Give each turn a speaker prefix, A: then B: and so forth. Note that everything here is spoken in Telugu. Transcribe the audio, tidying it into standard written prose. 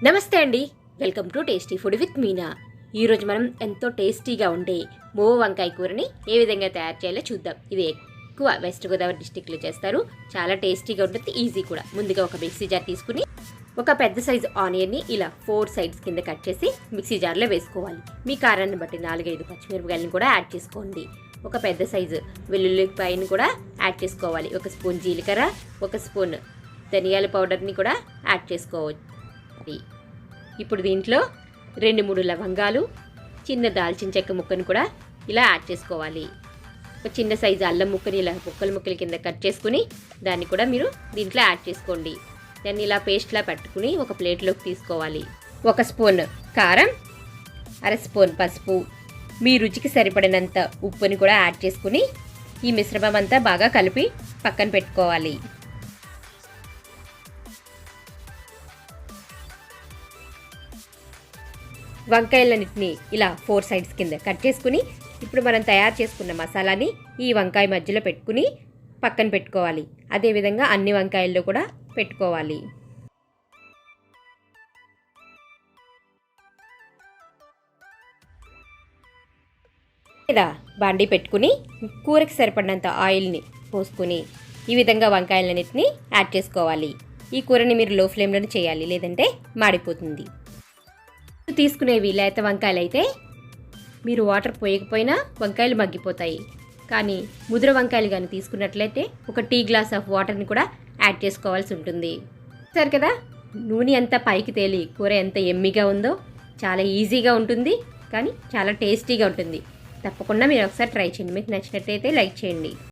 A: నమస్తే అండి, welcome to tasty food with Meena. ఈరోజు మనం ఎంతో టేస్టీగా ఉండే మోవ వంకాయ కూరని ఏ విధంగా తయారు చేయాలో చూద్దాం. ఇది ఎక్కువ వెస్ట్ గోదావరి డిస్టిక్లో చేస్తారు. చాలా టేస్టీగా ఉంటుంది, ఈజీ కూడా. ముందుగా ఒక మిక్సీ జార్ తీసుకుని ఒక పెద్ద సైజు ఆనియన్ని ఇలా 4 సైడ్స్ కింద కట్ చేసి మిక్సీ జార్లో వేసుకోవాలి. మీ కారాన్ని బట్టి 4-5 పచ్చిమిరపకాయలను కూడా యాడ్ చేసుకోండి. ఒక పెద్ద సైజు వెల్లుల్లిపాయని కూడా యాడ్ చేసుకోవాలి. 1 స్పూన్ జీలకర్ర, 1 స్పూన్ ధనియాల పౌడర్ని కూడా యాడ్ చేసుకోవచ్చు. ఇప్పుడు దీంట్లో 2-3 లవంగాలు, చిన్న దాల్చిన చెక్క ముక్కను కూడా ఇలా యాడ్ చేసుకోవాలి. ఒక చిన్న సైజు అల్లం ముక్కని ఇలా ముక్కలు కింద కట్ చేసుకుని దాన్ని కూడా మీరు దీంట్లో యాడ్ చేసుకోండి. దాన్ని ఇలా పేస్ట్లా పట్టుకుని ఒక ప్లేట్లోకి తీసుకోవాలి. 1 స్పూన్ కారం, 1/2 స్పూన్ పసుపు, మీ రుచికి సరిపడినంత ఉప్పుని కూడా యాడ్ చేసుకుని ఈ మిశ్రమం అంతా బాగా కలిపి పక్కన పెట్టుకోవాలి. వంకాయలన్నింటినీ ఇలా 4 సైడ్స్ కింద కట్ చేసుకుని ఇప్పుడు మనం తయారు చేసుకున్న మసాలాని ఈ వంకాయ మధ్యలో పెట్టుకుని పక్కన పెట్టుకోవాలి. అదేవిధంగా అన్ని వంకాయల్లో కూడా పెట్టుకోవాలి. ఇలా బాండీ పెట్టుకుని కూరకి సరిపడినంత ఆయిల్ని పోసుకుని ఈ విధంగా వంకాయలన్నింటినీ యాడ్ చేసుకోవాలి. ఈ కూరని మీరు లో ఫ్లేమ్లోనే చేయాలి, లేదంటే మాడిపోతుంది. తీసుకునేవి లేత వంకాయలు అయితే మీరు వాటర్ పోయకపోయినా వంకాయలు మగ్గిపోతాయి. కానీ ముదురు వంకాయలు కానీ తీసుకున్నట్లయితే ఒక టీ గ్లాస్ ఆఫ్ వాటర్ని కూడా యాడ్ చేసుకోవాల్సి ఉంటుంది. సరే కదా, నూనె అంతా పైకి తేలి కూర ఎంత ఎమ్మిగా ఉందో. చాలా ఈజీగా ఉంటుంది, కానీ చాలా టేస్టీగా ఉంటుంది. తప్పకుండా మీరు ఒకసారి ట్రై చేయండి. మీకు నచ్చినట్లయితే లైక్ చేయండి.